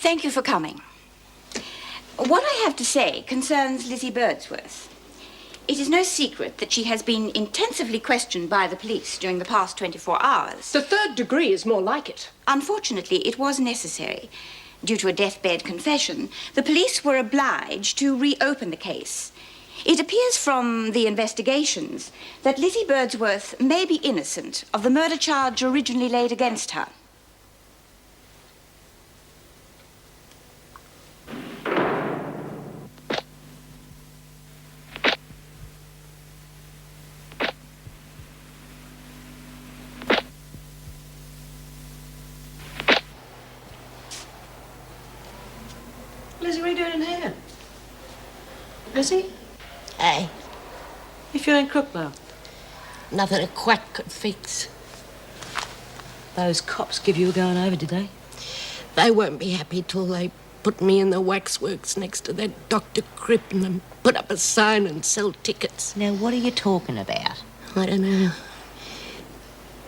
Thank you for coming. What I have to say concerns Lizzie Birdsworth. It is no secret that she has been intensively questioned by the police during the past 24 hours. The third degree is more like it. Unfortunately, it was necessary. Due to a deathbed confession, the police were obliged to reopen the case. It appears from the investigations that Lizzie Birdsworth may be innocent of the murder charge originally laid against her. Lizzie, what are you doing in here? Lizzie? Hey, You feeling crook now? nothing a quack could fix. Those cops give you a going over, did they? They won't be happy till they put me in the waxworks next to that Dr. Crippen and put up a sign and sell tickets. Now, what are you talking about? I don't know.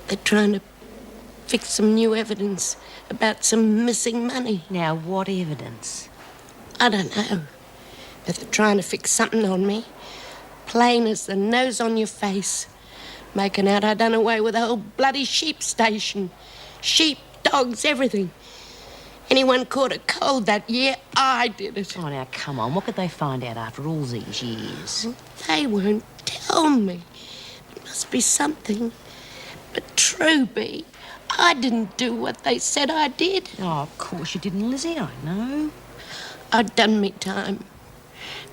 They're trying to fix some new evidence about some missing money. Now, what evidence? I don't know. But they're trying to fix something on me. Plain as the nose on your face. Making out I done away with the whole bloody sheep station. Sheep, dogs, everything. Anyone caught a cold that year, I did it. Oh, now, come on. What could they find out after all these years? They won't tell me. It must be something. But true be, I didn't do what they said I did. Oh, of course you didn't, Lizzie. I know. I'd done me time.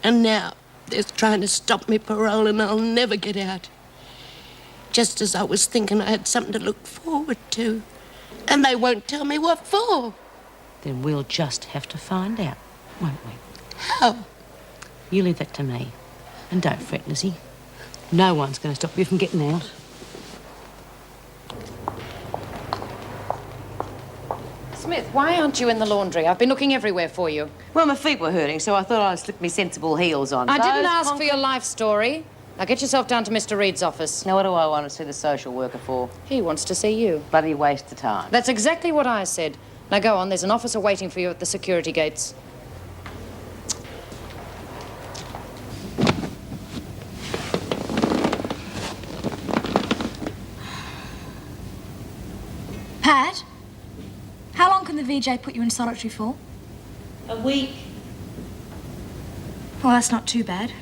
And now they're trying to stop me parole and I'll never get out. Just as I was thinking I had something to look forward to. And they won't tell me what for. Then we'll just have to find out, won't we? How? You leave that to me. And don't fret, Lizzie. No one's going to stop you from getting out. Smith, why aren't you in the laundry? I've been looking everywhere for you. Well, my feet were hurting, so I thought I'd slip me sensible heels on. I didn't ask for your life story. Now get yourself down to Mr. Reid's office. Now, what do I want to see the social worker for? He wants to see you. Bloody waste of time. That's exactly what I said. Now go on, there's an officer waiting for you at the security gates. Pat? How long can the VJ put you in solitary for? A week. Well, that's not too bad.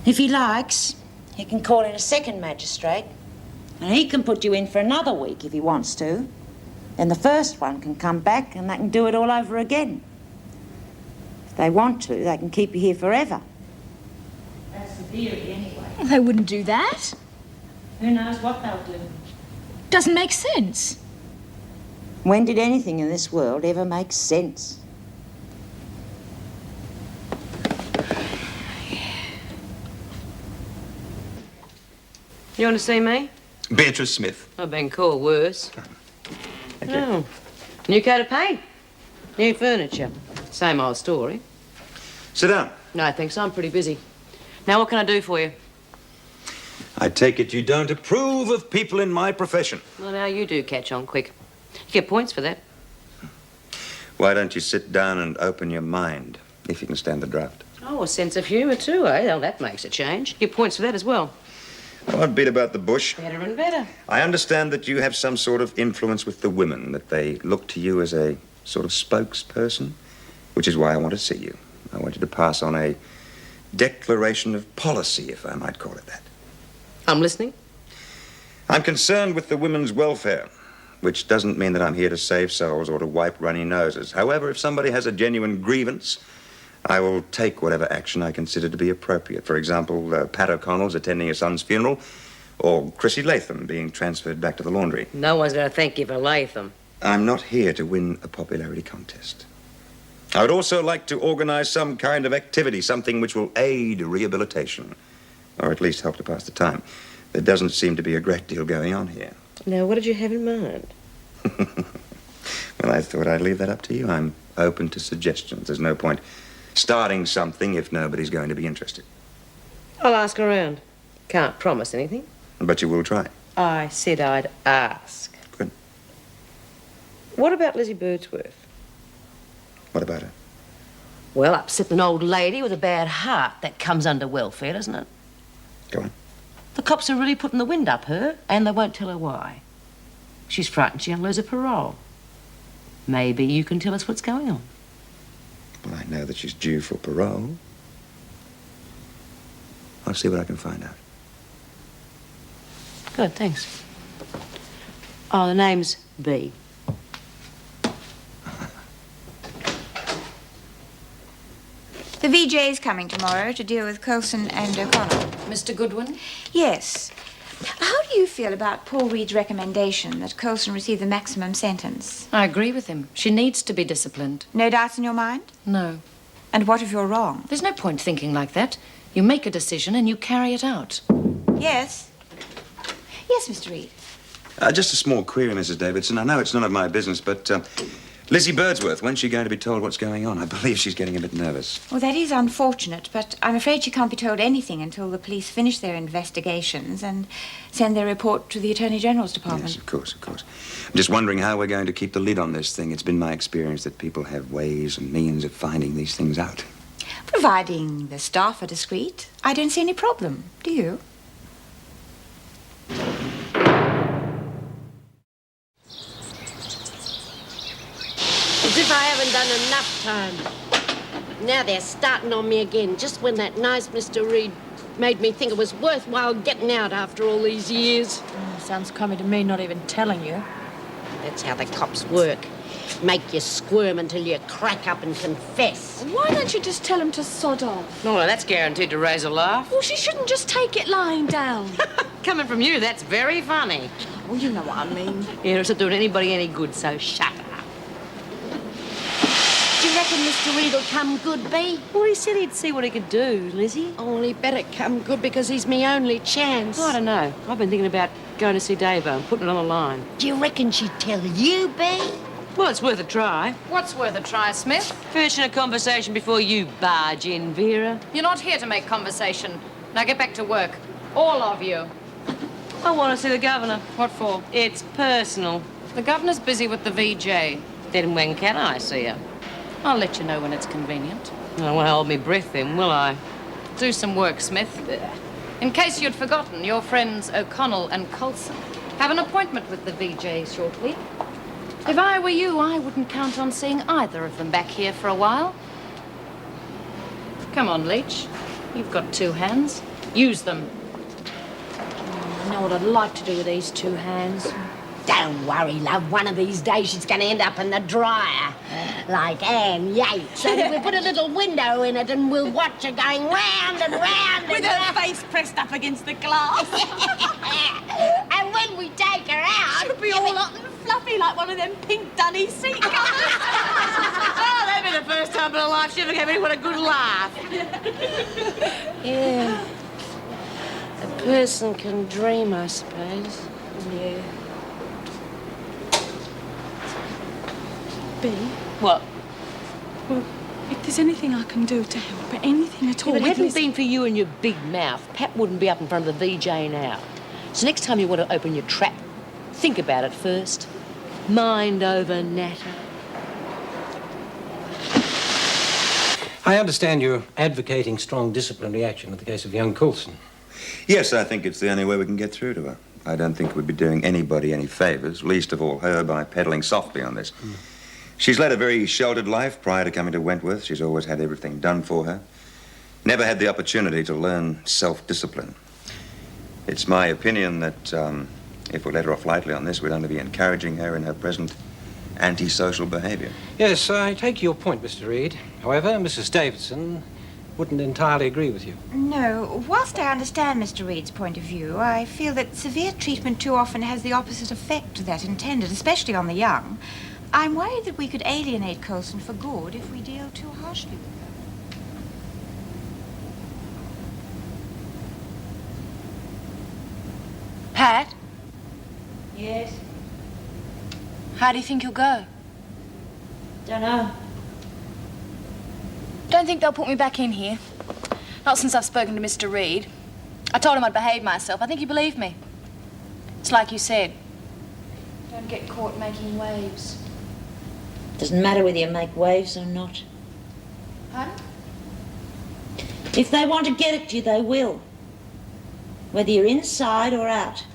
If he likes, he can call in a second magistrate, and he can put you in for another week if he wants to. Then the first one can come back and they can do it all over again. If they want to, they can keep you here forever. That's the theory, anyway. Well, they wouldn't do that. Who knows what they'll do? Doesn't make sense. When did anything in this world ever make sense? You want to see me? Beatrice Smith. I've been called worse. Thank you. Oh. New coat of paint. New furniture. Same old story. Sit down. No, thanks. I'm pretty busy. Now, what can I do for you? I take it you don't approve of people in my profession. Well, now you do catch on quick. You get points for that. Why don't you sit down and open your mind, if you can stand the draft? Oh, a sense of humour too, eh? Well, that makes a change. Get points for that as well. Well, I'd beat about the bush. Better and better. I understand that you have some sort of influence with the women, that they look to you as a sort of spokesperson, which is why I want to see you. I want you to pass on a declaration of policy, if I might call it that. I'm listening. I'm concerned with the women's welfare, which doesn't mean that I'm here to save souls or to wipe runny noses. However, if somebody has a genuine grievance, I will take whatever action I consider to be appropriate. For example, Pat O'Connell's attending his son's funeral, or Chrissie Latham being transferred back to the laundry. No one's going to thank you for Latham. I'm not here to win a popularity contest. I would also like to organize some kind of activity, something which will aid rehabilitation, or at least help to pass the time. There doesn't seem to be a great deal going on here. Now, what did you have in mind? Well, I thought I'd leave that up to you. I'm open to suggestions. There's no point starting something if nobody's going to be interested. I'll ask around. Can't promise anything. But you will try. I said I'd ask. Good. What about Lizzie Birdsworth? What about her? Well, upset an old lady with a bad heart. That comes under welfare, doesn't it? Go on. The cops are really putting the wind up her, and they won't tell her why. She's frightened she'll lose her parole. Maybe you can tell us what's going on. Well, I know that she's due for parole. I'll see what I can find out. Good, thanks. Oh, the name's B. The VJ's coming tomorrow to deal with Coulson and O'Connell. Mr. Goodwin? Yes. How do you feel about poor Reid's recommendation that Coulson receive the maximum sentence? I agree with him. She needs to be disciplined. No doubts in your mind? No. And what if you're wrong? There's no point thinking like that. You make a decision and you carry it out. Yes. Yes, Mr. Reid. Just a small query, Mrs. Davidson. I know it's none of my business, but Lizzie Birdsworth, when's she going to be told what's going on? I believe she's getting a bit nervous. Well, that is unfortunate, but I'm afraid she can't be told anything until the police finish their investigations and send their report to the Attorney General's department. Yes, of course, of course. I'm just wondering how we're going to keep the lid on this thing. It's been my experience that people have ways and means of finding these things out. Providing the staff are discreet, I don't see any problem, do you? As if I haven't done enough time. Now they're starting on me again, just when that nice Mr. Reid made me think it was worthwhile getting out after all these years. Sounds crummy to me, not even telling you. That's how the cops work. Make you squirm until you crack up and confess. Why don't you just tell him to sod off? Oh, well, that's guaranteed to raise a laugh. Well, she shouldn't just take it lying down. Coming from you, that's very funny. Well, you know what I mean. Yeah, it's not doing anybody any good, so shut up. Do you reckon Mr. Reid will come good, B? Well, he said he'd see what he could do, Lizzie. Oh, he better come good because he's me only chance. Well, I don't know. I've been thinking about going to see Davo and putting it on the line. Do you reckon she'd tell you, B? Well, it's worth a try. What's worth a try, Smith? Finishing a conversation before you barge in, Vera. You're not here to make conversation. Now get back to work. All of you. I want to see the governor. What for? It's personal. The governor's busy with the VJ. Then when can I see her? I'll let you know when it's convenient. I won't hold me breath then, will I? Do some work, Smith. In case you'd forgotten, your friends O'Connell and Coulson have an appointment with the VJ shortly. If I were you, I wouldn't count on seeing either of them back here for a while. Come on, Leach. You've got two hands. Use them. I know what I'd like to do with these two hands. Don't worry, love. One of these days she's going to end up in the dryer, like Anne Yates. So we put a little window in it and we'll watch her going round and round. With her face pressed up against the glass. And when we take her out... She'll be all hot and fluffy like one of them pink dunny seat covers. Oh, that'd be the first time in her life she ever gave anyone a good laugh. Yeah. A person can dream, I suppose. Yeah. B, What? well, if there's anything I can do to help, anything at all... If it with hadn't Liz- been for you and your big mouth, Pat wouldn't be up in front of the VJ now. So next time you want to open your trap, think about it first. Mind over natter. I understand you're advocating strong disciplinary action in the case of young Coulson. Yes, I think it's the only way we can get through to her. I don't think we'd be doing anybody any favours, least of all her, by peddling softly on this. She's led a very sheltered life prior to coming to Wentworth. She's always had everything done for her. Never had the opportunity to learn self-discipline. It's my opinion that if we let her off lightly on this, we'd only be encouraging her in her present antisocial behaviour. Yes, I take your point, Mr. Reid. However, Mrs. Davidson wouldn't entirely agree with you. No. Whilst I understand Mr. Reid's point of view, I feel that severe treatment too often has the opposite effect to that intended, especially on the young. I'm worried that we could alienate Coulson for good if we deal too harshly with her. Pat, Yes? how do you think you'll go? Don't know. Don't think they'll put me back in here. Not since I've spoken to Mr. Reid. I told him I'd behave myself. I think he believed me. It's like you said. Don't get caught making waves. Doesn't matter whether you make waves or not. Pardon? If they want to get at you, they will. Whether you're inside or out.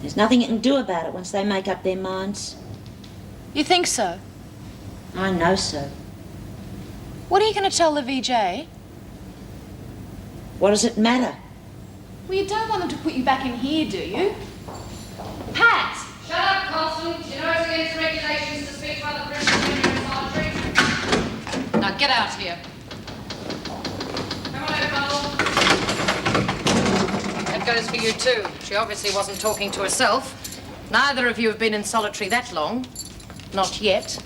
There's nothing you can do about it once they make up their minds. You think so? I know so. What are you going to tell the VJ? What does it matter? Well, you don't want them to put you back in here, do you? Pat! Shut up, Coulson. Do you know it's against regulations to speak to other prisoners when you're in solitary? Now get out here. Come on, O'Connell. That goes for you too. She obviously wasn't talking to herself. Neither of you have been in solitary that long. Not yet.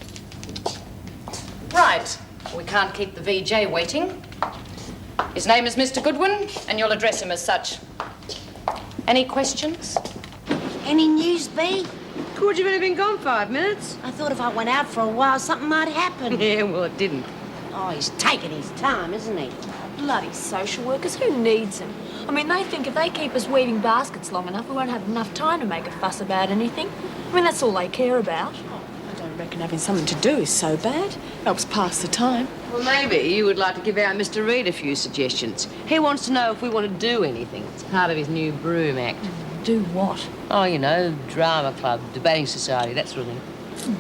Right. We can't keep the VJ waiting. His name is Mr. Goodwin, and you'll address him as such. Any questions? Any news, B? Thought you've only been gone 5 minutes. I thought if I went out for a while, something might happen. Yeah, well, it didn't. Oh, he's taking his time, isn't he? Bloody social workers, who needs them? I mean, they think if they keep us weaving baskets long enough, we won't have enough time to make a fuss about anything. I mean, that's all they care about. I don't reckon having something to do is so bad. Helps pass the time. Well, maybe you would like to give our Mr. Reid a few suggestions. He wants to know if we want to do anything. It's part of his new Broom Act. Do what? Oh, you know, drama club, debating society, that sort of thing.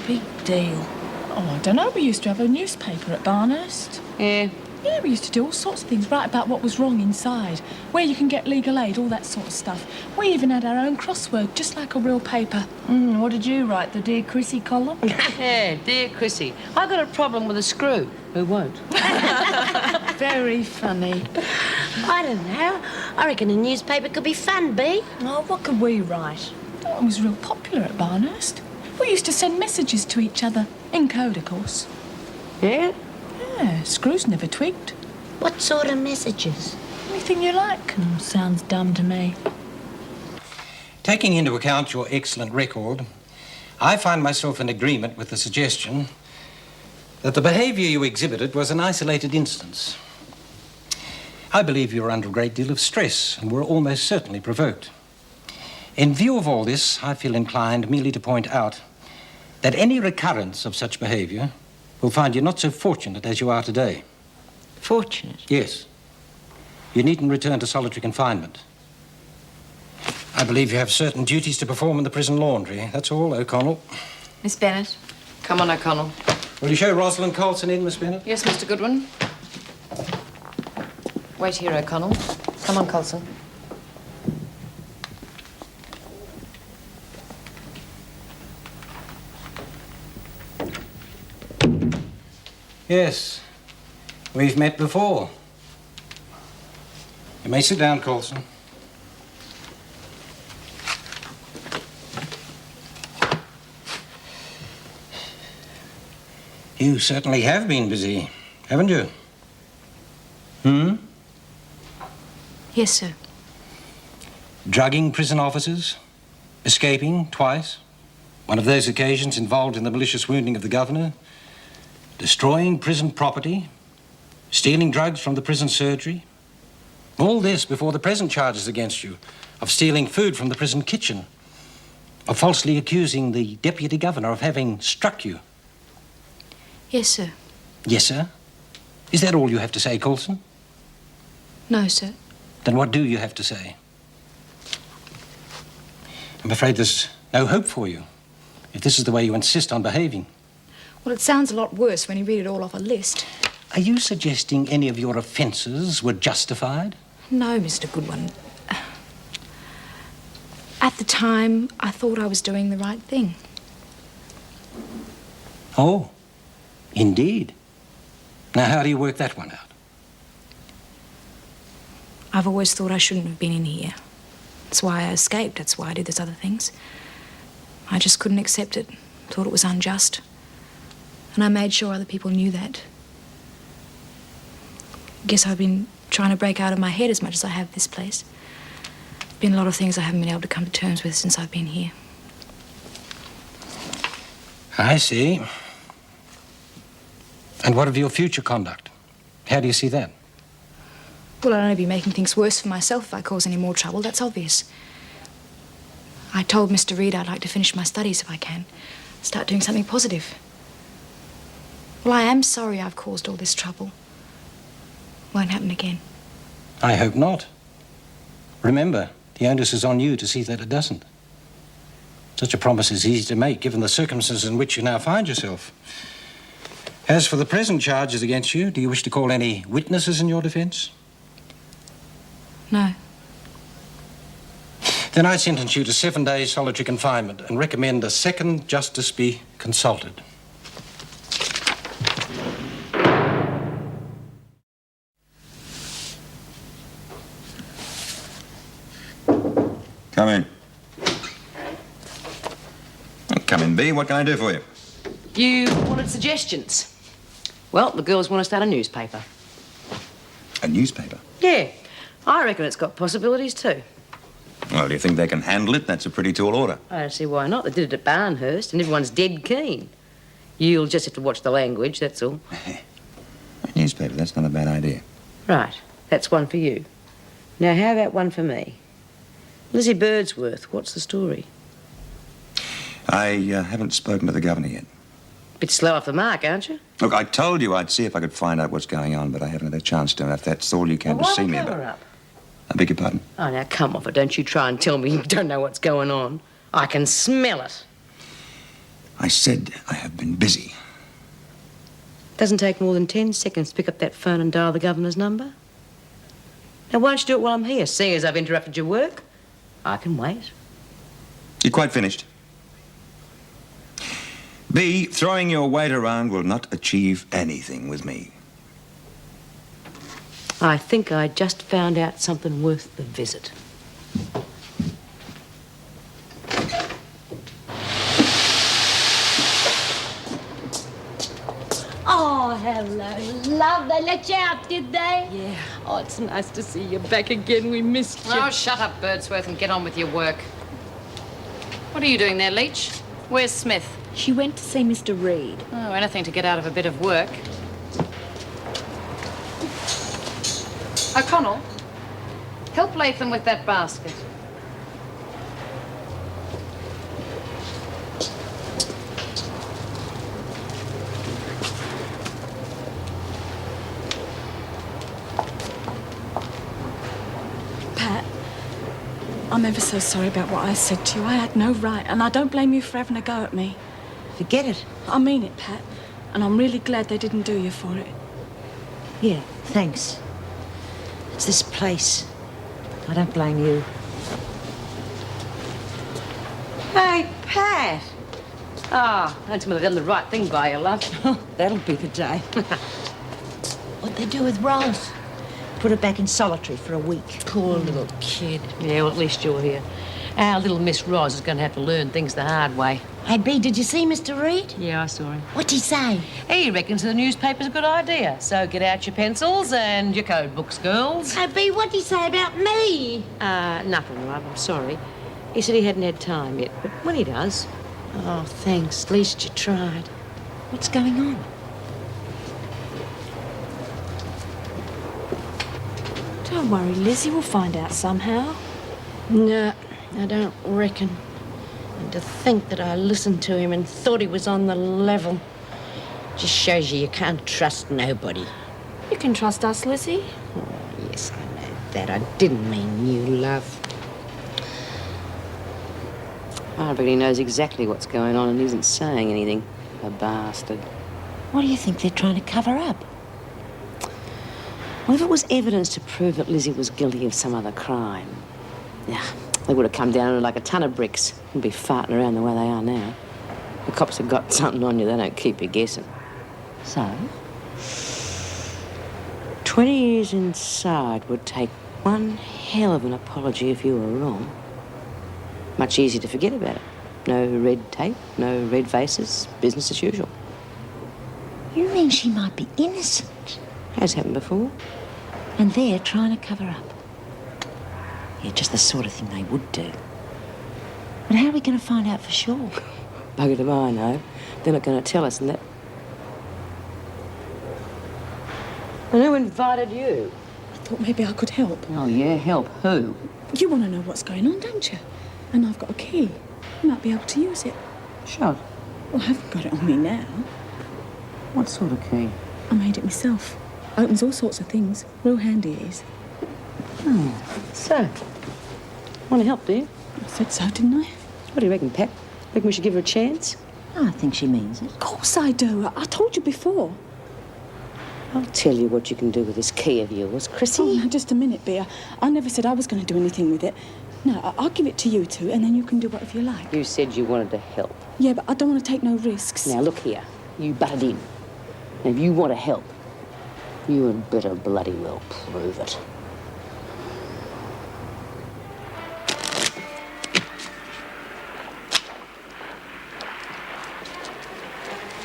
Big deal. Oh, I don't know. We used to have a newspaper at Barnhurst. Yeah. Yeah, we used to do all sorts of things, write about what was wrong inside, where you can get legal aid, all that sort of stuff. We even had our own crossword, just like a real paper. What did you write, the Dear Chrissie column? Yeah, dear Chrissie, I've got a problem with a screw. Who won't? Very funny. I don't know. I reckon a newspaper could be fun, B. Oh, what could we write? Oh, it was real popular at Barnhurst. We used to send messages to each other, in code, of course. Yeah? Yeah, screws never twigged. What sort of messages? Anything you like. Sounds dumb to me. Taking into account your excellent record, I find myself in agreement with the suggestion that the behaviour you exhibited was an isolated instance. I believe you were under a great deal of stress and were almost certainly provoked. In view of all this, I feel inclined merely to point out that any recurrence of such behaviour will find you not so fortunate as you are today. Fortunate? Yes. You needn't return to solitary confinement. I believe you have certain duties to perform in the prison laundry. That's all, O'Connell. Miss Bennett. Come on, O'Connell. Will you show Roslyn Coulson in, Miss Bennett? Yes, Mr. Goodwin. Wait here, O'Connell. Come on, Coulson. Yes. We've met before. You may sit down, Coulson. You certainly have been busy, haven't you? Yes, sir. Drugging prison officers, escaping twice, one of those occasions involved in the malicious wounding of the governor, destroying prison property, stealing drugs from the prison surgery. All this before the present charges against you of stealing food from the prison kitchen, of falsely accusing the deputy governor of having struck you. Yes, sir. Yes, sir? Is that all you have to say, Coulson? No, sir. Then what do you have to say? I'm afraid there's no hope for you, if this is the way you insist on behaving. Well, it sounds a lot worse when you read it all off a list. Are you suggesting any of your offences were justified? No, Mr. Goodwin. At the time, I thought I was doing the right thing. Oh, indeed. Now, how do you work that one out? I've always thought I shouldn't have been in here. That's why I escaped. That's why I did those other things. I just couldn't accept it. Thought it was unjust. And I made sure other people knew that. Guess I've been trying to break out of my head as much as I have this place. Been a lot of things I haven't been able to come to terms with since I've been here. I see. And what of your future conduct? How do you see that? Well, I'll only be making things worse for myself if I cause any more trouble. That's obvious. I told Mr. Reid I'd like to finish my studies if I can. Start doing something positive. Well, I am sorry I've caused all this trouble. Won't happen again. I hope not. Remember, the onus is on you to see that it doesn't. Such a promise is easy to make, given the circumstances in which you now find yourself. As for the present charges against you, do you wish to call any witnesses in your defence? No. Then I sentence you to 7 days solitary confinement and recommend a second justice be consulted. Come in. Come in, B. What can I do for you? You wanted suggestions. Well, the girls want to start a newspaper. A newspaper? Yeah, I reckon it's got possibilities too. Well, do you think they can handle it? That's a pretty tall order. I don't see why not. They did it at Barnhurst and everyone's dead keen. You'll just have to watch the language, that's all. A newspaper, that's not a bad idea. Right, that's one for you. Now, how about one for me? Lizzie Birdsworth, what's the story? I haven't spoken to the governor yet. Bit slow off the mark, aren't you? Look, I told you I'd see if I could find out what's going on, but I haven't had a chance to. And if that's all you came to see me about. Up? I beg your pardon? Oh, now, come off it. Don't you try and tell me you don't know what's going on. I can smell it. I said I have been busy. Doesn't take more than 10 seconds to pick up that phone and dial the governor's number. Now, why don't you do it while I'm here, seeing as I've interrupted your work? I can wait. You quite finished? B, throwing your weight around will not achieve anything with me. I think I just found out something worth the visit. Oh, hello, love. They let you out, did they? Yeah. Oh, it's nice to see you back again. We missed you. Oh, shut up, Birdsworth, and get on with your work. What are you doing there, Leach? Where's Smith? She went to see Mr. Reid. Oh, anything to get out of a bit of work. O'Connell, help Latham with that basket. Pat, I'm ever so sorry about what I said to you. I had no right, and I don't blame you for having a go at me. Forget it. I mean it, Pat, and I'm really glad they didn't do you for it. Yeah, thanks. It's this place. I don't blame you. Hey, Pat. Ah, don't tell me they've done the right thing by you, love. That'll be the day. What'd they do with Ros? Put her back in solitary for a week. Poor little kid. Yeah, well, at least you're here. Our little Miss Ros is going to have to learn things the hard way. Hey, B, did you see Mr. Reid? Yeah, I saw him. What'd he say? He reckons the newspaper's a good idea. So get out your pencils and your code books, girls. Hey, B, what'd he say about me? Nothing, love. I'm sorry. He said he hadn't had time yet, but when he does... Oh, thanks. At least you tried. What's going on? Don't worry, Lizzie, we'll find out somehow. No, I don't reckon. And to think that I listened to him and thought he was on the level. Just shows you can't trust nobody. You can trust us, Lizzie. Oh, yes, I know that. I didn't mean you, love. I reckon he knows exactly what's going on and isn't saying anything. A bastard. What do you think they're trying to cover up? Well, if it was evidence to prove that Lizzie was guilty of some other crime, yeah, they would have come down on her like a ton of bricks and be farting around the way they are now. The cops have got something on you, they don't keep you guessing. So, 20 years inside would take one hell of an apology if you were wrong. Much easier to forget about it. No red tape, no red faces, business as usual. You mean she might be innocent? Has happened before. And they're trying to cover up. Yeah, just the sort of thing they would do. But how are we going to find out for sure? Bugger them I know. They're not going to tell us, and that... And who invited you? I thought maybe I could help. Oh, yeah, help who? You want to know what's going on, don't you? And I've got a key. You might be able to use it. Sure. Well, I haven't got it on me now. What sort of key? I made it myself. Opens all sorts of things. Real handy it is. Oh, so, want to help, do you? I said so, didn't I? What do you reckon, Pat? Reckon we should give her a chance? I think she means it. Of course I do. I told you before. I'll tell you what you can do with this key of yours, Chrissie. Oh, now, just a minute, Bea. I never said I was going to do anything with it. No, I'll give it to you two, and then you can do whatever you like. You said you wanted to help. Yeah, but I don't want to take no risks. Now, look here. You butted in. And if you want to help, you had better bloody well prove it.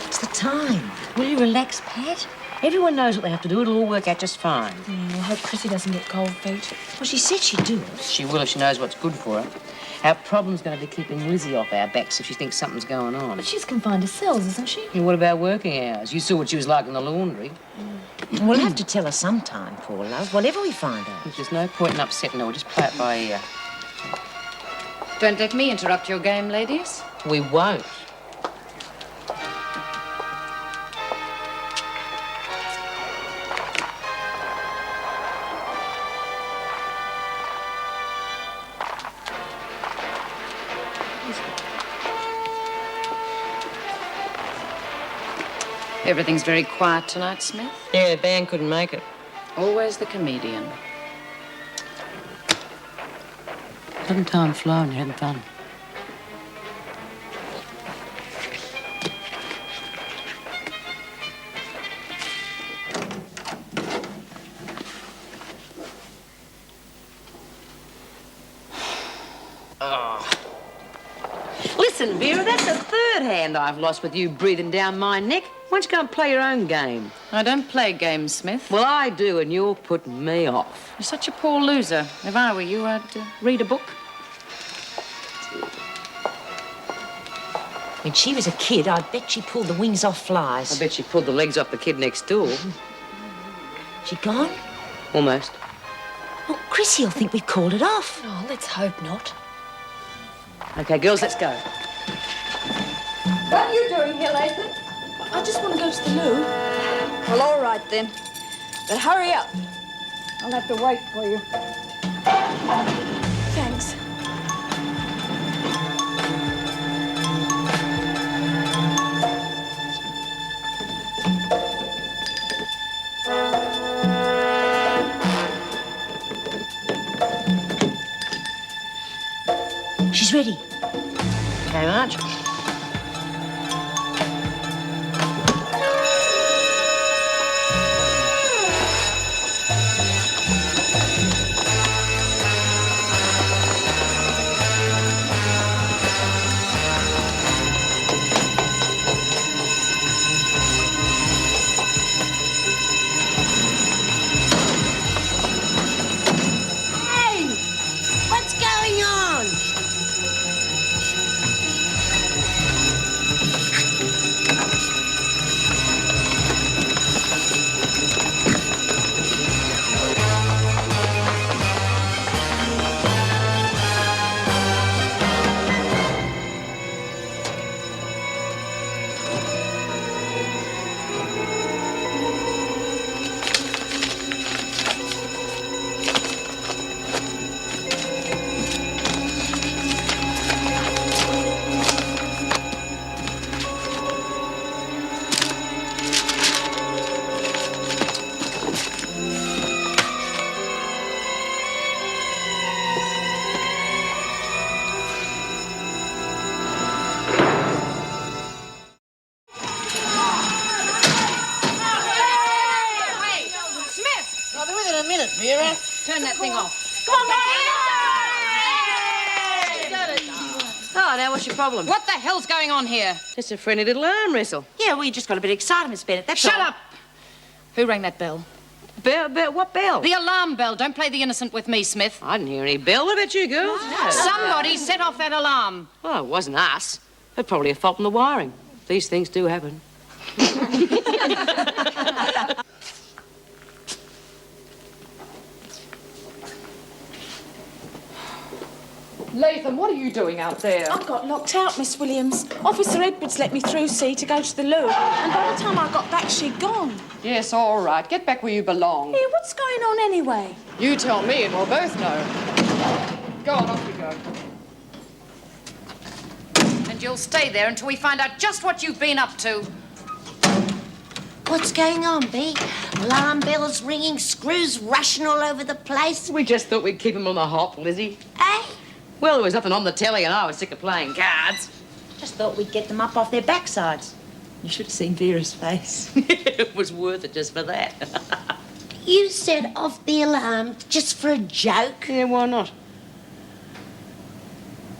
It's the time. Will you relax, Pat? Everyone knows what they have to do. It'll all work out just fine. I hope Chrissie doesn't get cold feet. Well, she said she'd do it. She will if she knows what's good for her. Our problem's going to be keeping Lizzie off our backs if she thinks something's going on. But she's confined to cells, isn't she? And what about working hours? You saw what she was like in the laundry. We'll have to tell her sometime, poor love, whatever we find out. There's no point in upsetting her. We'll just play it by ear. Don't let me interrupt your game, ladies. We won't. Everything's very quiet tonight, Smith. Yeah, the band couldn't make it. Always the comedian. Doesn't time fly when you're having fun? Listen, Vera, that's the third hand I've lost with you breathing down my neck. Why don't you go and play your own game? I don't play games, Smith. Well, I do, and you're putting me off. You're such a poor loser. If I were you, I'd read a book. When she was a kid, I bet she pulled the wings off flies. I bet she pulled the legs off the kid next door. She gone? Almost. Well, Chrissie will think we've called it off. Oh, let's hope not. OK, girls, let's go. What are you doing here, Latham? I just want to go to the loo. Well, all right, then. But hurry up. I'll have to wait for you. Thanks. She's ready. OK, Marge. Vera, turn that thing off. Come on, Oh, now what's your problem? What the hell's going on here? Just a friendly little arm wrestle. Yeah, we just got a bit excited, Miss Bennett, that's all. Shut up! Who rang that bell? Bell? What bell? The alarm bell. Don't play the innocent with me, Smith. I didn't hear any bell. What about you, girls? No. Somebody set off that alarm. Well, it wasn't us. It's probably a fault in the wiring. These things do happen. Latham, what are you doing out there? I got locked out, Miss Williams. Officer Edwards let me through, see, to go to the loo. And by the time I got back, she'd gone. Yes, all right. Get back where you belong. Here, what's going on anyway? You tell me and we'll both know. Go on, off you go. And you'll stay there until we find out just what you've been up to. What's going on, Bea? Alarm bells ringing, screws rushing all over the place. We just thought we'd keep him on the hop, Lizzie. Eh? Well, there was nothing on the telly and I was sick of playing cards. Just thought we'd get them up off their backsides. You should have seen Vera's face. It was worth it just for that. You set off the alarm just for a joke? Yeah, why not?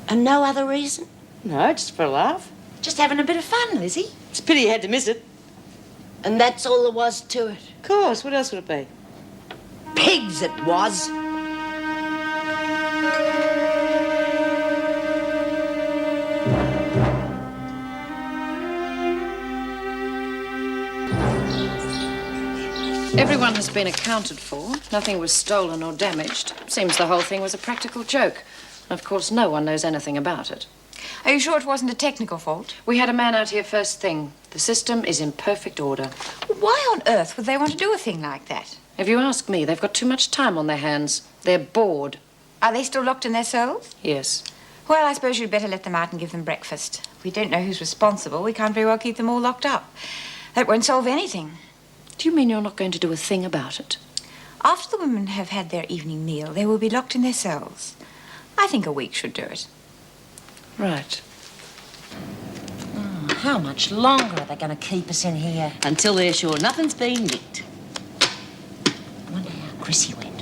And no other reason? No, just for a laugh. Just having a bit of fun, Lizzie. It's a pity you had to miss it. And that's all there was to it? Of course, what else would it be? Pigs it was. Everyone has been accounted for. Nothing was stolen or damaged. Seems the whole thing was a practical joke. And of course, no one knows anything about it. Are you sure it wasn't a technical fault? We had a man out here first thing. The system is in perfect order. Why on earth would they want to do a thing like that? If you ask me, they've got too much time on their hands. They're bored. Are they still locked in their cells? Yes. Well, I suppose you'd better let them out and give them breakfast. We don't know who's responsible. We can't very well keep them all locked up. That won't solve anything. Do you mean you're not going to do a thing about it? After the women have had their evening meal, they will be locked in their cells. I think a week should do it. Right. Oh, how much longer are they going to keep us in here? Until they're sure nothing's been nicked. I wonder how Chrissie went.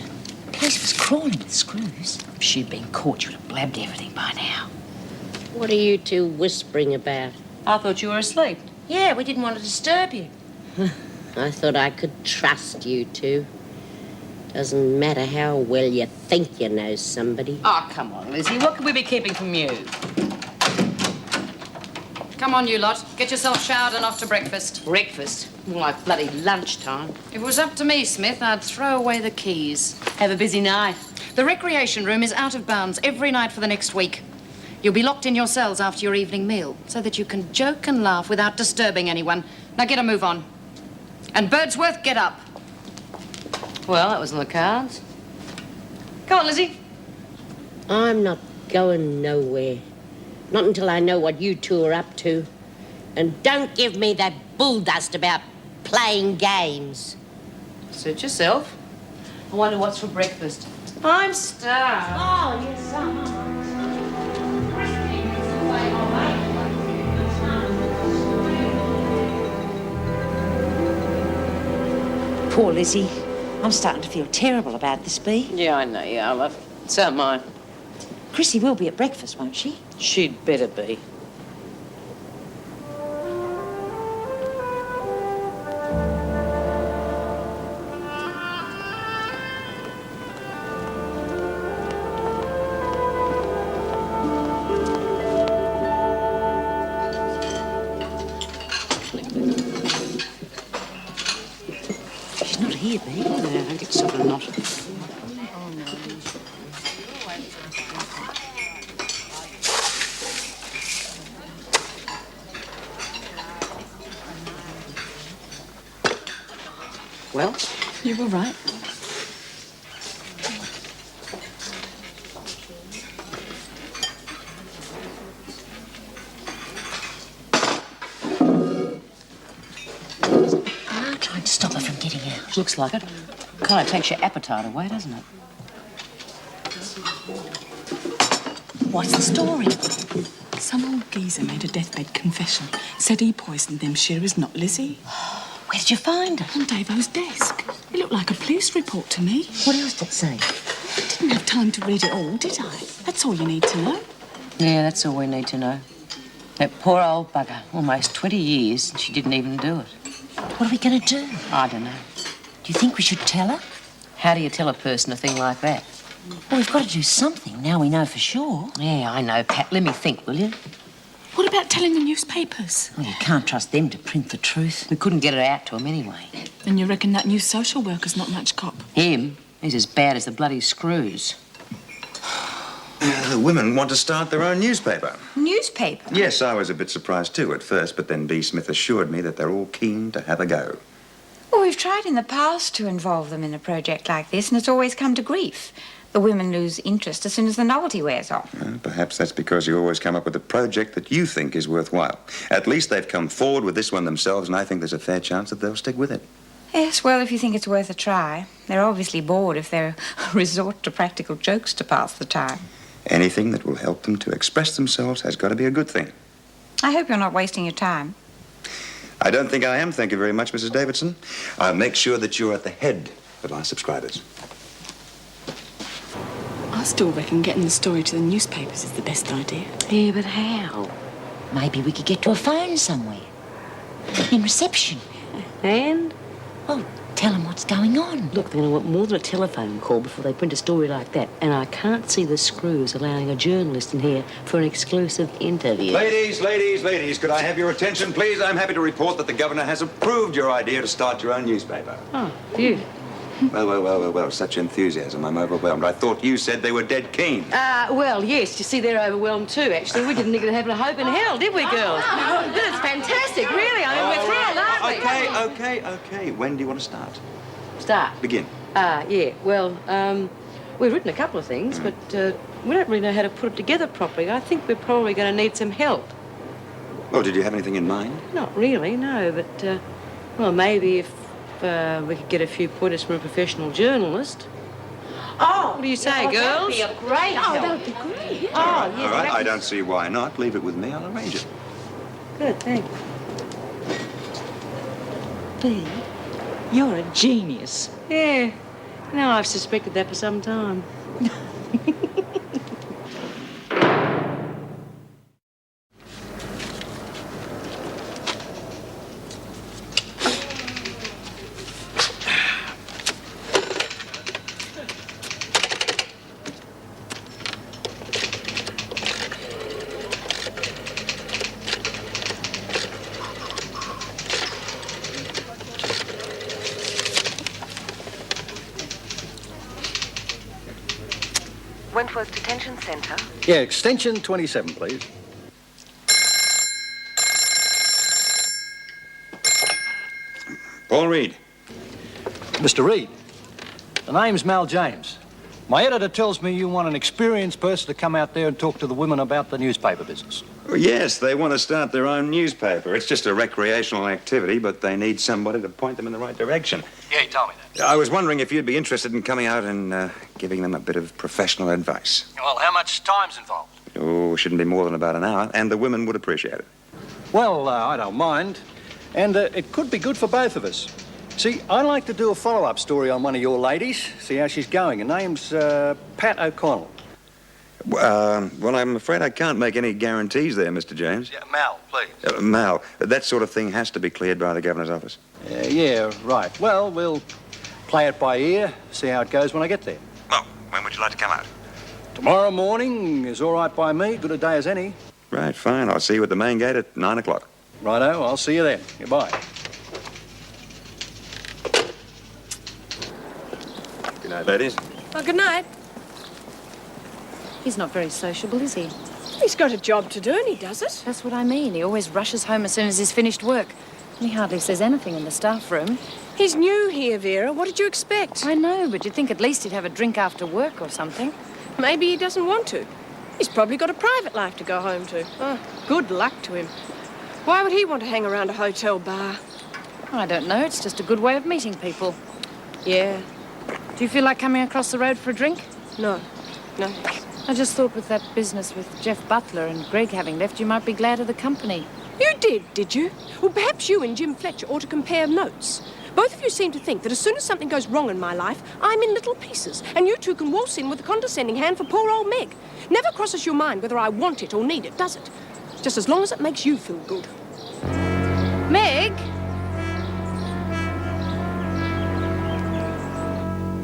The place was crawling with screws. If she'd been caught, she would have blabbed everything by now. What are you two whispering about? I thought you were asleep. Yeah, we didn't want to disturb you. I thought I could trust you two. Doesn't matter how well you think you know somebody. Oh, come on, Lizzie. What could we be keeping from you? Come on, you lot. Get yourself showered and off to breakfast. Breakfast? More like bloody lunchtime. If it was up to me, Smith, I'd throw away the keys. Have a busy night. The recreation room is out of bounds every night for the next week. You'll be locked in your cells after your evening meal so that you can joke and laugh without disturbing anyone. Now get a move on. And Birdsworth, get up. Well, that was on the cards. Come on, Lizzie. I'm not going nowhere. Not until I know what you two are up to. And don't give me that bulldust about playing games. Suit yourself. I wonder what's for breakfast. I'm starved. Oh, yes, Poor Lizzie. I'm starting to feel terrible about this, Bea. Yeah, I know you are, love. So am I. Chrissie will be at breakfast, won't she? She'd better be. She's not here, Bea. No, I think it's sort of not. Well, You were right. I'm trying to stop her from getting out. looks like it. Kind of takes your appetite away, doesn't it? What's the story? Some old geezer made a deathbed confession. Said he poisoned them Shearers, not Lizzie. Where did you find it? On Davo's desk. It looked like a police report to me. What else did it say? I didn't have time to read it all, did I? That's all you need to know. Yeah, that's all we need to know. That poor old bugger, almost 20 years, and she didn't even do it. What are we going to do? I don't know. Do you think we should tell her? How do you tell a person a thing like that? Well, we've got to do something now we know for sure. Yeah, I know, Pat. Let me think, will you? What about telling the newspapers? Well, you can't trust them to print the truth. We couldn't get it out to him anyway. And you reckon that new social worker's not much cop? Him? He's as bad as the bloody screws. The The women want to start their own newspaper. Newspaper? Yes, I was a bit surprised too at first, but then B. Smith assured me that they're all keen to have a go. Well, we've tried in the past to involve them in a project like this, and it's always come to grief. The women lose interest as soon as the novelty wears off. Perhaps that's because you always come up with a project that you think is worthwhile. At least they've come forward with this one themselves, and I think there's a fair chance that they'll stick with it. Yes, well, if you think it's worth a try. They're obviously bored if they resort to practical jokes to pass the time. Anything that will help them to express themselves has got to be a good thing. I hope you're not wasting your time. I don't think I am, thank you very much, Mrs. Davidson. I'll make sure that you're at the head of our subscribers. I still reckon getting the story to the newspapers is the best idea. Yeah, but how? Maybe we could get to a phone somewhere. In reception. And? Well, tell them what's going on. Look, they're going to want more than a telephone call before they print a story like that. And I can't see the screws allowing a journalist in here for an exclusive interview. Ladies, could I have your attention, please? I'm happy to report that the governor has approved your idea to start your own newspaper. Oh, phew. Well, such enthusiasm. I'm overwhelmed. I thought you said they were dead keen. Well, yes, you see, they're overwhelmed too, actually. We didn't think it'd have a hope in hell, did we, girls? But it's fantastic, really. I mean, we're thrilled, aren't we? Okay. When do you want to start? Start? Begin. Yeah, well, we've written a couple of things, but we don't really know how to put it together properly. I think we're probably going to need some help. Oh, did you have anything in mind? Not really, no, but, well, maybe if we could get a few pointers from a professional journalist. Oh! What do you say, girls? That would be a great help. Oh, that would be great. Oh, yeah. All right, I don't see why not. Leave it with me. I'll arrange it. Good, thanks. B, you're a genius. Yeah. No, I've suspected that for some time. Wentworth Detention Centre. Yeah, extension 27, please. Paul Reid. Mr. Reid, the name's Mal James. My editor tells me you want an experienced person to come out there and talk to the women about the newspaper business. Oh, yes, they want to start their own newspaper. It's just a recreational activity, but they need somebody to point them in the right direction. Yeah, he told me that. I was wondering if you'd be interested in coming out and giving them a bit of professional advice. Well, how much time's involved? Oh, shouldn't be more than about an hour, and the women would appreciate it. Well, I don't mind. And it could be good for both of us. See, I'd like to do a follow-up story on one of your ladies, see how she's going. Her name's Pat O'Connell. Well, I'm afraid I can't make any guarantees there, Mr. James. Yeah, Mal, please. Mal, that sort of thing has to be cleared by the governor's office. Yeah, right. Well, we'll play it by ear, see how it goes when I get there. Well, when would you like to come out? Tomorrow morning is all right by me. Good a day as any. Right, fine. I'll see you at the main gate at 9 o'clock. Righto, I'll see you then. Goodbye. Good night, ladies. Oh, good night. He's not very sociable, is he? He's got a job to do and he does it. That's what I mean. He always rushes home as soon as he's finished work. And he hardly says anything in the staff room. He's new here, Vera. What did you expect? I know, but you'd think at least he'd have a drink after work or something. Maybe he doesn't want to. He's probably got a private life to go home to. Oh, good luck to him. Why would he want to hang around a hotel bar? I don't know. It's just a good way of meeting people. Yeah. Do you feel like coming across the road for a drink? No. No. I just thought with that business with Jeff Butler and Greg having left, you might be glad of the company. You did you? Well, perhaps you and Jim Fletcher ought to compare notes. Both of you seem to think that as soon as something goes wrong in my life, I'm in little pieces, and you two can waltz in with a condescending hand for poor old Meg. Never crosses your mind whether I want it or need it, does it? Just as long as it makes you feel good. Meg?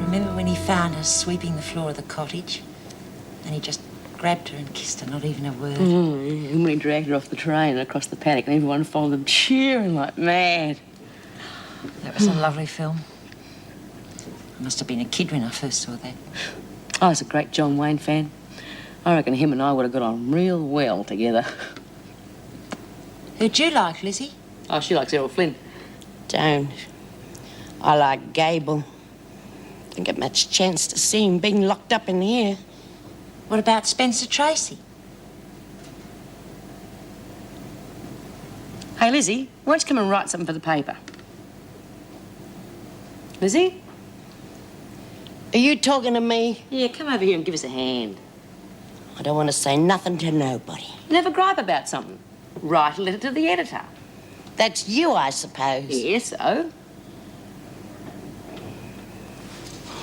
Remember when he found her sweeping the floor of the cottage? And he just grabbed her and kissed her, not even a word. And when he dragged her off the train and across the paddock, and everyone followed them cheering like mad. That was a lovely film. I must have been a kid when I first saw that. I was a great John Wayne fan. I reckon him and I would have got on real well together. Who'd you like, Lizzie? Oh, she likes Errol Flynn. Don't. I like Gable. Didn't get much chance to see him being locked up in here. What about Spencer Tracy? Hey, Lizzie, why don't you come and write something for the paper? Lizzie? Are you talking to me? Yeah, come over here and give us a hand. I don't want to say nothing to nobody. You never gripe about something. Write a letter to the editor. That's you, I suppose. Yes, so?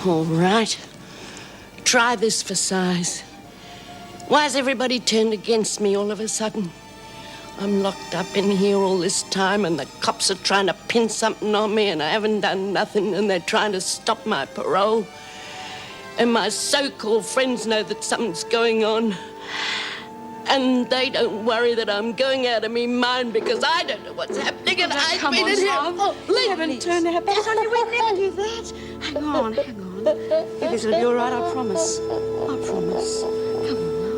All right. Try this for size. Why's everybody turned against me all of a sudden? I'm locked up in here all this time and the cops are trying to pin something on me and I haven't done nothing and they're trying to stop my parole. And my so-called friends know that something's going on. And they don't worry that I'm going out of me mind because I don't know what's happening and I've been in here. Oh, You haven't turned her back on you. We'd never do that. Hang on, hang on. This will be all right, I promise. I promise. Come on now.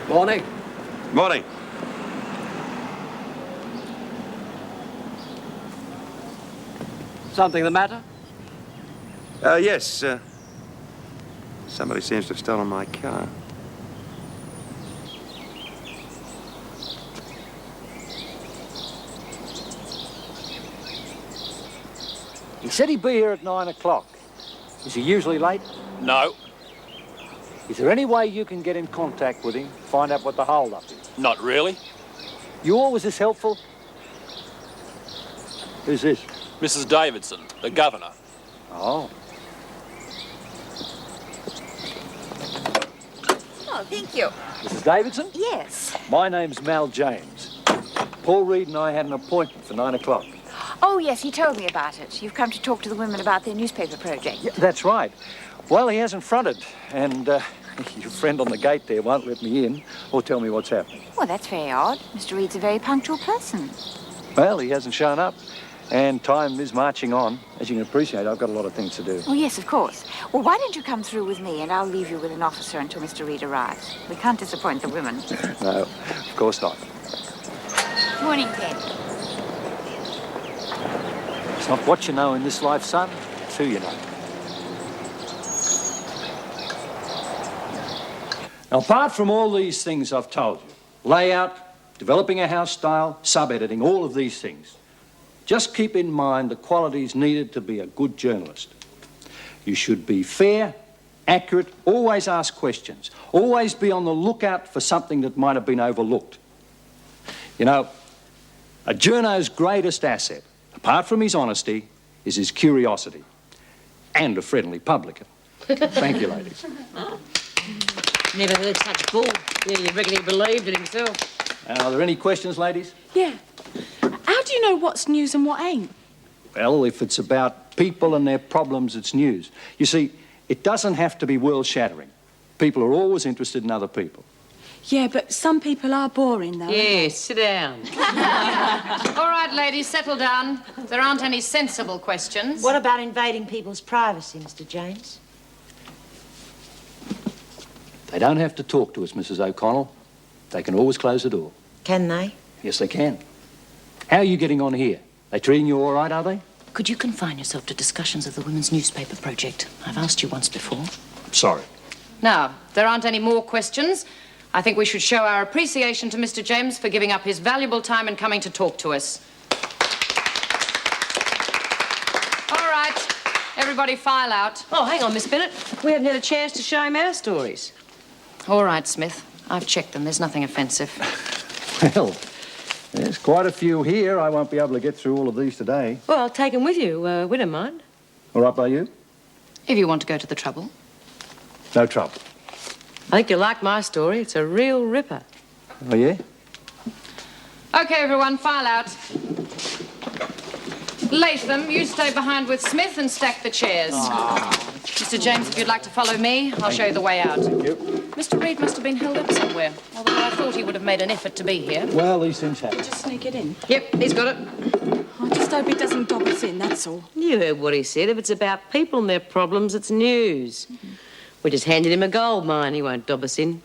Morning. Morning. Something the matter? Yes. Somebody seems to have stolen my car. He said he'd be here at 9 o'clock. Is he usually late? No, Is there any way you can get in contact with him, find out what the hold-up is? not really. You always this helpful? Who's this? Mrs. Davidson, the governor. Oh. Oh, thank you. Mrs. Davidson? Yes. My name's Mal James. Paul Reid and I had an appointment for 9 o'clock. Oh, yes, he told me about it. You've come to talk to the women about their newspaper project. Yeah, that's right. Well, he hasn't fronted, and your friend on the gate there won't let me in or tell me what's happening. Well, that's very odd. Mr. Reid's a very punctual person. Well, he hasn't shown up, and time is marching on. As you can appreciate, I've got a lot of things to do. Oh, yes, of course. Well, why don't you come through with me and I'll leave you with an officer until Mr. Reid arrives. We can't disappoint the women. No, of course not. Morning, Ted. It's not what you know in this life, son, it's who you know. Now, apart from all these things I've told you, layout, developing a house style, sub-editing, all of these things, just keep in mind the qualities needed to be a good journalist. You should be fair, accurate, always ask questions, always be on the lookout for something that might have been overlooked. You know, a journo's greatest asset, apart from his honesty, is his curiosity. And a friendly publican. Thank you, ladies. Never heard such bull. Yeah, you reckon he believed it himself. Are there any questions, ladies? Yeah. How do you know what's news and what ain't? Well, if it's about people and their problems, it's news. You see, it doesn't have to be world-shattering. People are always interested in other people. Yeah, but some people are boring, though. Yes, sit down. All right, ladies, settle down. There aren't any sensible questions. What about invading people's privacy, Mr. James? They don't have to talk to us, Mrs. O'Connell. They can always close the door. Can they? Yes, they can. How are you getting on here? They treating you all right, are they? Could you confine yourself to discussions of the women's newspaper project? I've asked you once before. Sorry. Now, there aren't any more questions. I think we should show our appreciation to Mr. James for giving up his valuable time and coming to talk to us. All right, everybody file out. Oh, hang on, Miss Bennett. We haven't had a chance to show him our stories. All right, Smith. I've checked them. There's nothing offensive. Well, there's quite a few here. I won't be able to get through all of these today. Well, I'll take him with you. We don't mind. All right by you? If you want to go to the trouble. No trouble. I think you'll like my story. It's a real ripper. Oh, yeah? Okay, everyone, file out. Latham, you stay behind with Smith and stack the chairs. Mr. James, if you'd like to follow me, I'll show you the way out. Thank you. Mr. Reid must have been held up somewhere, although I thought he would have made an effort to be here. Well, these things happen. Just sneak it in. Yep, he's got it. I just hope he doesn't dob us in, that's all. You heard what he said. If it's about people and their problems, it's news. We just handed him a gold mine. He won't dob us in.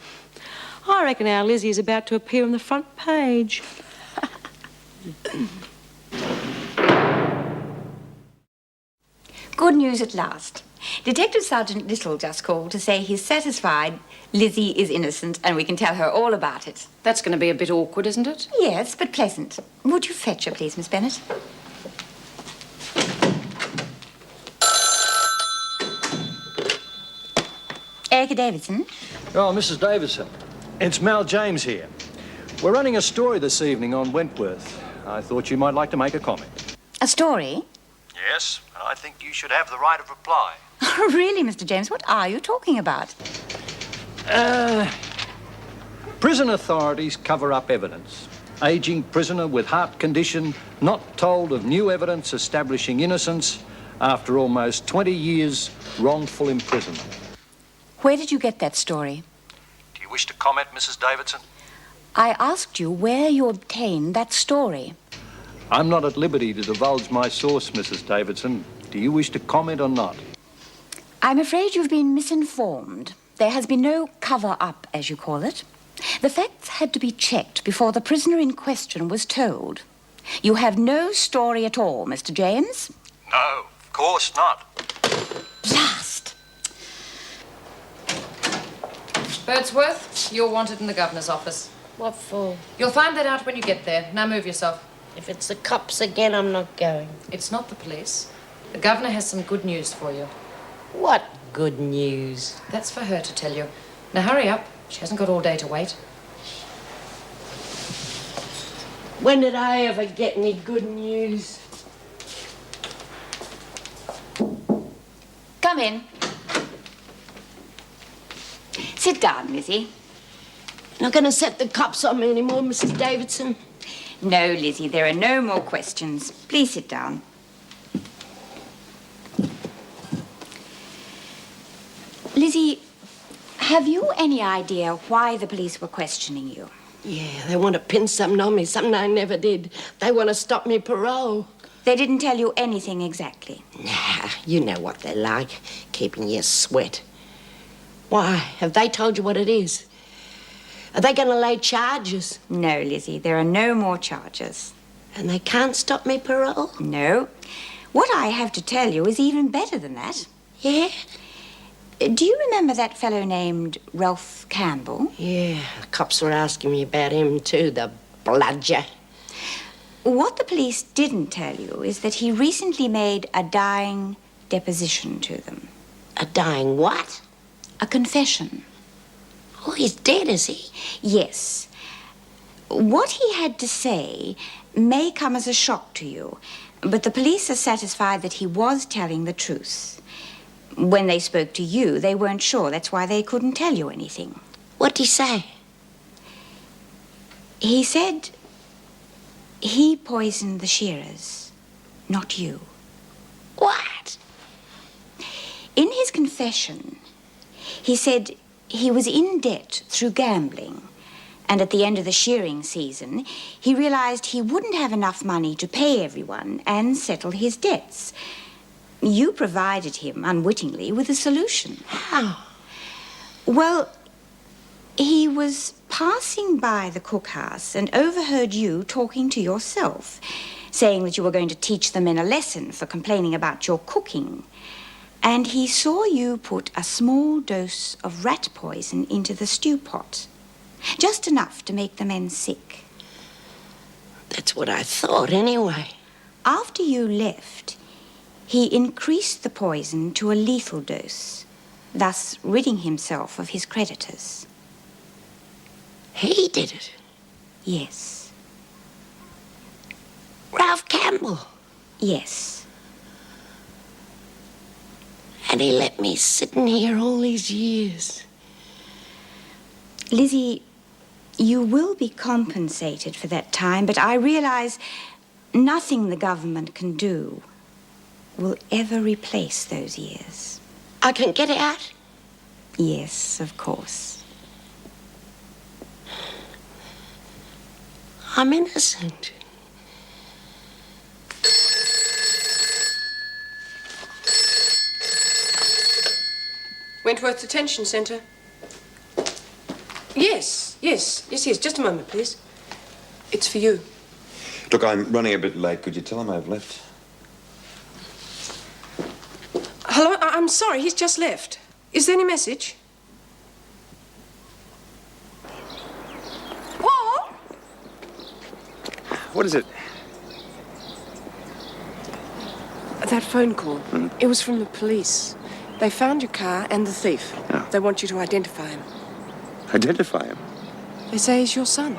I reckon our Lizzie is about to appear on the front page. Good news at last. Detective Sergeant Little just called to say he's satisfied Lizzie is innocent and we can tell her all about it. That's going to be a bit awkward, isn't it? Yes, but pleasant. Would you fetch her, please, Miss Bennett? Erica Davidson? Oh, Mrs. Davidson, it's Mal James here. We're running a story this evening on Wentworth. I thought you might like to make a comment. A story? Yes, and I think you should have the right of reply. Oh, really, Mr. James? What are you talking about? Prison authorities cover up evidence. Aging prisoner with heart condition not told of new evidence establishing innocence after almost 20 years wrongful imprisonment. Where did you get that story? Do you wish to comment, Mrs. Davidson? I asked you where you obtained that story. I'm not at liberty to divulge my source, Mrs. Davidson. Do you wish to comment or not? I'm afraid you've been misinformed. There has been no cover-up, as you call it. The facts had to be checked before the prisoner in question was told. You have no story at all, Mr. James. No, of course not. Blast! Birdsworth, you're wanted in the governor's office. What for? You'll find that out when you get there. Now move yourself. If it's the cops again, I'm not going. It's not the police. The governor has some good news for you. What good news? That's for her to tell you. Now hurry up. She hasn't got all day to wait. When did I ever get any good news? Come in. Sit down, Lizzie. Not going to set the cops on me anymore, Mrs. Davidson? No, Lizzie, there are no more questions. Please sit down. Lizzie, have you any idea why the police were questioning you? Yeah, they want to pin something on me, something I never did. They want to stop me parole. They didn't tell you anything exactly? Nah, you know what they're like, keeping you sweat. Why? Have they told you what it is? Are they going to lay charges? No, Lizzie, there are no more charges. And they can't stop me parole? No. What I have to tell you is even better than that. Yeah? Do you remember that fellow named Ralph Campbell? Yeah, the cops were asking me about him too, the bludger. What the police didn't tell you is that he recently made a dying deposition to them. A dying what? A confession. Oh, he's dead, is he? Yes. What he had to say may come as a shock to you, but the police are satisfied that he was telling the truth. When they spoke to you, they weren't sure. That's why they couldn't tell you anything. What'd he say? He said he poisoned the shearers, not you. What? In his confession, he said he was in debt through gambling, and at the end of the shearing season, he realized he wouldn't have enough money to pay everyone and settle his debts. You provided him, unwittingly, with a solution. How? Well, he was passing by the cookhouse and overheard you talking to yourself, saying that you were going to teach the men a lesson for complaining about your cooking. And he saw you put a small dose of rat poison into the stew pot. Just enough to make the men sick. That's what I thought, anyway. After you left, he increased the poison to a lethal dose, thus ridding himself of his creditors. He did it? Yes. Ralph Campbell? Yes. And he let me sitting here all these years. Lizzie, you will be compensated for that time, but I realize nothing the government can do will ever replace those years. I can get out? Yes, of course. I'm innocent. Wentworth Detention Centre. Yes. Just a moment, please. It's for you. Look, I'm running a bit late. Could you tell him I've left? Hello? I'm sorry, he's just left. Is there any message? Paul? What is it? That phone call. It was from the police. They found your car and the thief. Oh. They want you to identify him. Identify him? They say he's your son.